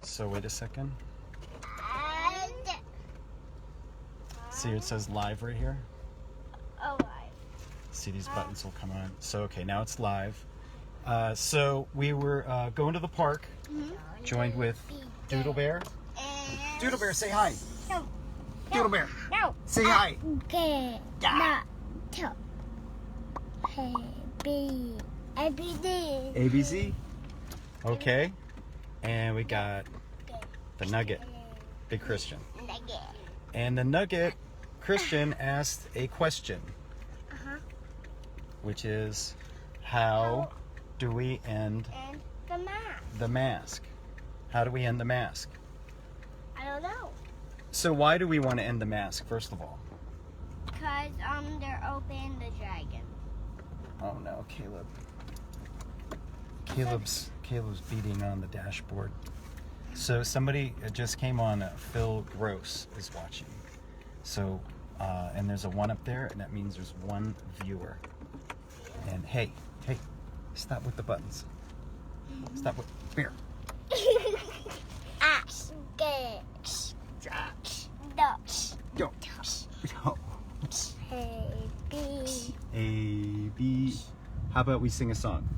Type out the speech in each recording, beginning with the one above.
So wait a second. See, it says live right here. Oh, right. See, these buttons will come on. So, okay, now it's live. So we were going to the park, joined with Doodle Bear. Doodle Bear, say hi. No. Doodle Bear, No. say hi. Okay. Yeah. No. A, B, A, B, D. ABC. Okay. And we got the Nugget, Big Christian. Nugget. And the Nugget, Christian, asked a question, which is, how do we end And the mask. the mask? How do we end the mask? I don't know. So why do we want to end the mask, first of all? Because they're opening the dragon. Oh no, Caleb. Caleb's beating on the dashboard. So somebody just came on, Phil Gross is watching. So, and there's a 1 up there, and that means there's 1 viewer. And hey, stop with the buttons. Stop with, Bear. Ash. Gash. Josh. Ducks. Yo. Yo. A, B. A, B. How about we sing a song?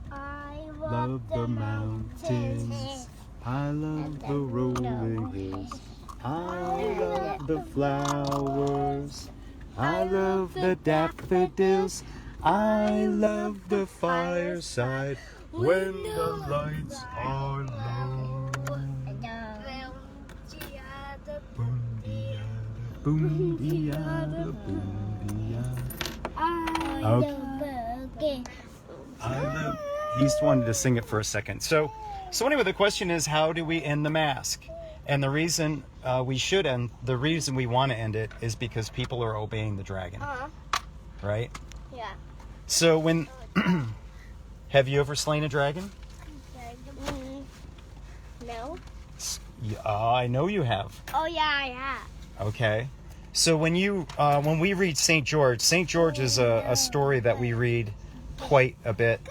I Love the mountains. I love the rolling hills. I love the flowers. I love the daffodils. I love the fireside when the lights are low. Boom-de-yada, boom-de-yada, boom-de-yada. Okay. I love. He just wanted to sing it for a second. So anyway, the question is, how do we end the mask? And the reason the reason we want to end it is because people are obeying the dragon, right? Yeah. So when, have you ever slain a dragon? No. I know you have. Oh yeah, I have. Okay. So when we read St. George is a story that we read quite a bit.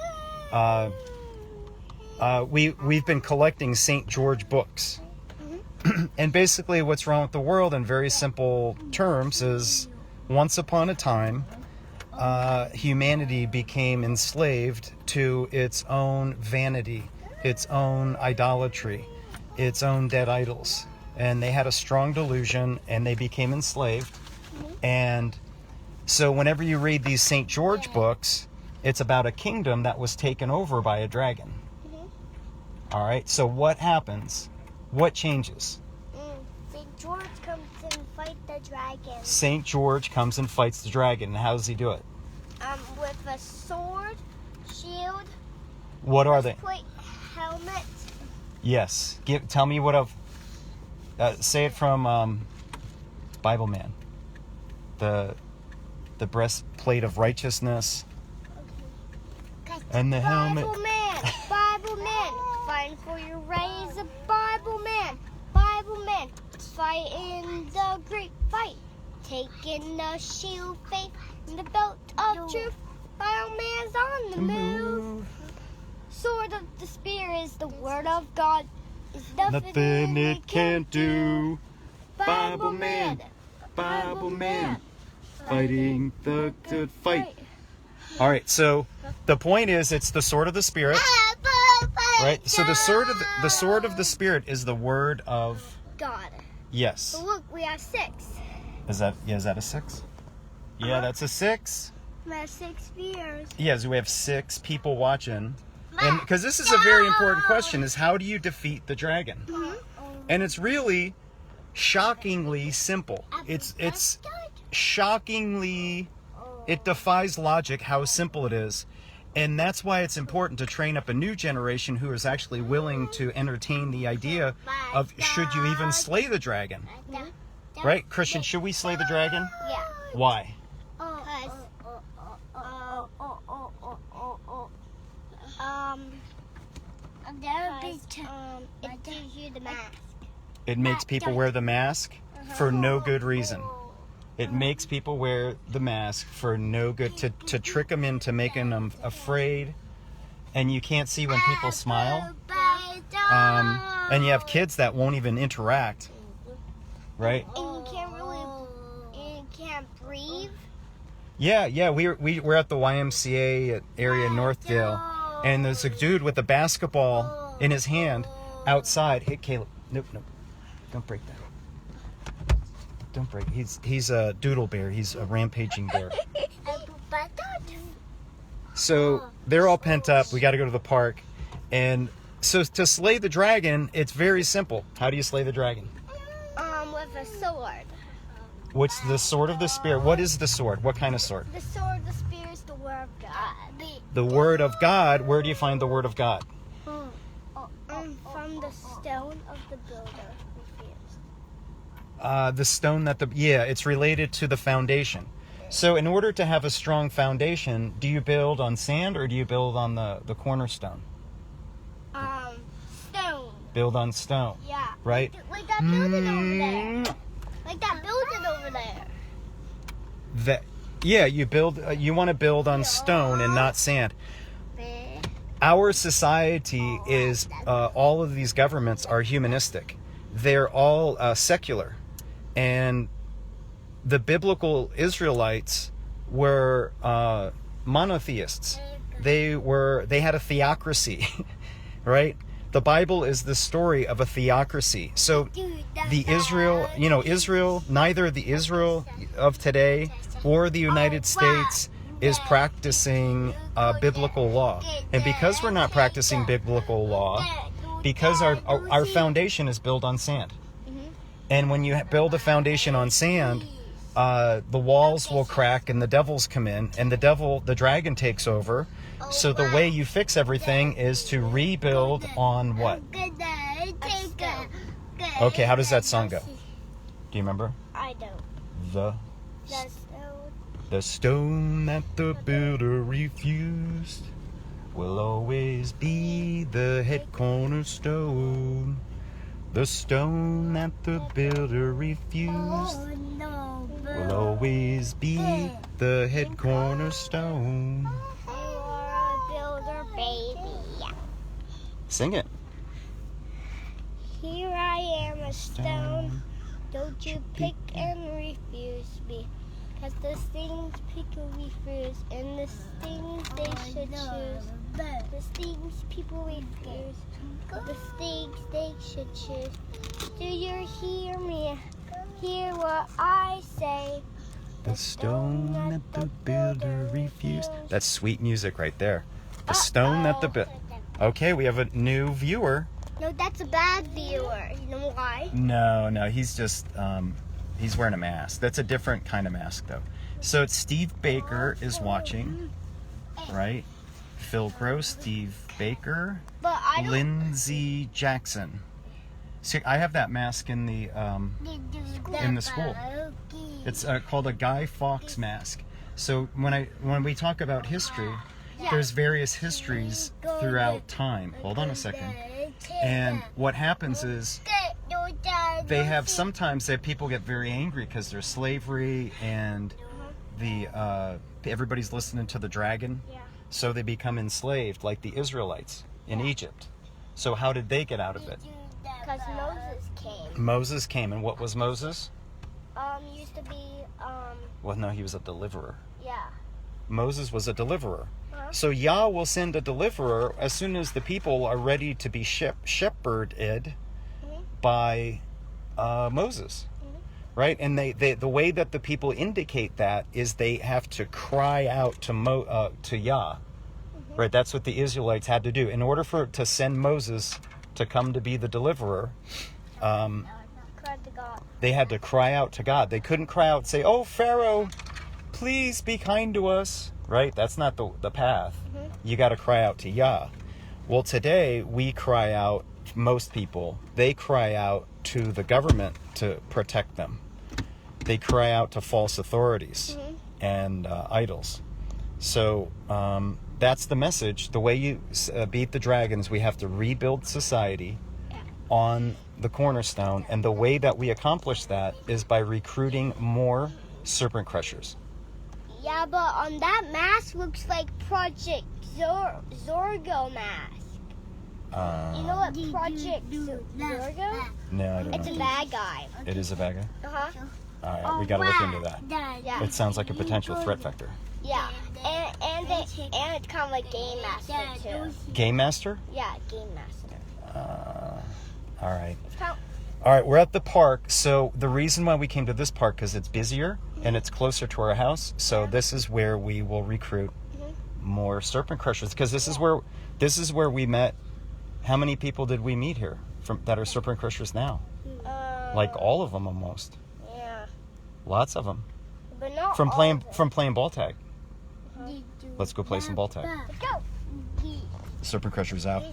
We've been collecting St. George books. And basically what's wrong with the world in very simple terms is, once upon a time, humanity became enslaved to its own vanity, its own idolatry, its own dead idols. And they had a strong delusion and they became enslaved. And so whenever you read these St. George books, it's about a kingdom that was taken over by a dragon. All right, so what happens? What changes? St. George comes and fight the dragon. St. George comes and fights the dragon. And how does he do it? With a sword, shield. What are they? Breastplate, helmet. Yes. Tell me what of. Say it from Bible Man. The breastplate of righteousness. And the helmet. Bible man, fighting for your raise. Bible man, fight in the great fight, taking the shield, faith, and the belt of truth. Bible man's on the move. Sword of the Spirit is the word of God. Is nothing it can't do. Bible man, fighting the good fight. All right, so the point is, it's the sword of the Spirit, right? So the sword of the Spirit is the word of God. Yes. But look, we have 6. Is that a 6? Yeah, that's a 6. We have 6 viewers. Yeah, so we have 6 people watching, and because this is a very important question: is how do you defeat the dragon? And it's really shockingly simple. It's shockingly. It defies logic how simple it is. And that's why it's important to train up a new generation who is actually willing to entertain the idea of, should you even slay the dragon? Right? Christian, should we slay the dragon? Yeah. Why? It gives you the mask. It makes people wear the mask for no good reason. It makes people wear the mask for no good, to trick them into making them afraid. And you can't see when people smile. And you have kids that won't even interact, right? And you can't breathe. Yeah. We're at the YMCA area in Northdale, and there's a dude with a basketball in his hand outside. Hey, Caleb. Nope. Don't break that. Don't break. He's a doodle bear. He's a rampaging bear. So they're all pent up. We got to go to the park. And so to slay the dragon, it's very simple. How do you slay the dragon? With a sword. What's the sword of the Spirit? What is the sword? What kind of sword? The sword of the Spirit is the word of God. The Word of God. Where do you find the Word of God? From the stone of the builder refused. The stone it's related to the foundation. So in order to have a strong foundation, do you build on sand or do you build on the cornerstone? Stone. Build on stone. Yeah. Right? Like that building over there. Like that building over there. You want to build on stone and not sand. Our society is, all of these governments are humanistic. They're all secular. And the biblical Israelites were monotheists. They had a theocracy, right? The Bible is the story of a theocracy. So Israel, neither the Israel of today or the United States is practicing biblical law. And because we're not practicing biblical law, because our foundation is built on sand. And when you build a foundation on sand, the walls will crack and the devils come in, and the dragon takes over. So the way you fix everything is to rebuild on what? Okay, how does that song go? Do you remember? I don't. The stone that the builder refused will always be the head cornerstone. The stone that the builder refused will always be the head cornerstone. You are a builder, baby. Sing it. Here I am, a stone. Don't you pick and refuse me. Cause the things people refuse, and the things they should choose. The things people refuse, the things they should choose. Do you hear me? Hear what I say. The stone that the builder refused. That's sweet music right there. The stone that the builder... Okay, we have a new viewer. No, that's a bad viewer. You know why? No, he's just... he's wearing a mask. That's a different kind of mask, though. So it's Steve Baker is watching, right? Phil Gross, Steve Baker, But I don't... Lindsay Jackson. See, I have that mask in the school. It's called a Guy Fawkes mask. So when we talk about history, there's various histories throughout time. Hold on a second. And what happens is sometimes people get very angry because there's slavery and everybody's listening to the dragon. So they become enslaved like the Israelites in Egypt. So how did they get out of it? Because Moses came. Moses came, and what was Moses? Used to be, Well, no, he was a deliverer. yeah. Moses was a deliverer. So Yah will send a deliverer as soon as the people are ready to be shepherded by Moses, right? And the way that the people indicate that is they have to cry out to Yah, right? That's what the Israelites had to do in order to send Moses to come to be the deliverer. They had to cry out to God. They couldn't cry out and say, "Oh, Pharaoh, please be kind to us." Right? That's not the path. You got to cry out to Yah. Well, today we cry out, most people, they cry out to the government to protect them. They cry out to false authorities and idols. So that's the message. The way you beat the dragons, we have to rebuild society on the cornerstone. And the way that we accomplish that is by recruiting more serpent crushers. Yeah, but on that mask looks like Project Zorgo mask. You know what Project Zorgo? No, I don't It's know. a bad guy. It is a bad guy? Uh-huh. All right, we got to look into that. Yeah. It sounds like a potential threat vector. Yeah. And it's kind of like Game Master too. Game Master? Yeah, Game Master. All right. It's kind All right, we're at the park. So the reason why we came to this park because it's busier and it's closer to our house. So this is where we will recruit more serpent crushers because this is where we met. How many people did we meet here that are serpent crushers now? Like all of them almost. Yeah. Lots of them. But not From all of playing ball tag. them. Let's go play some ball tag. Let's go. Serpent crushers out.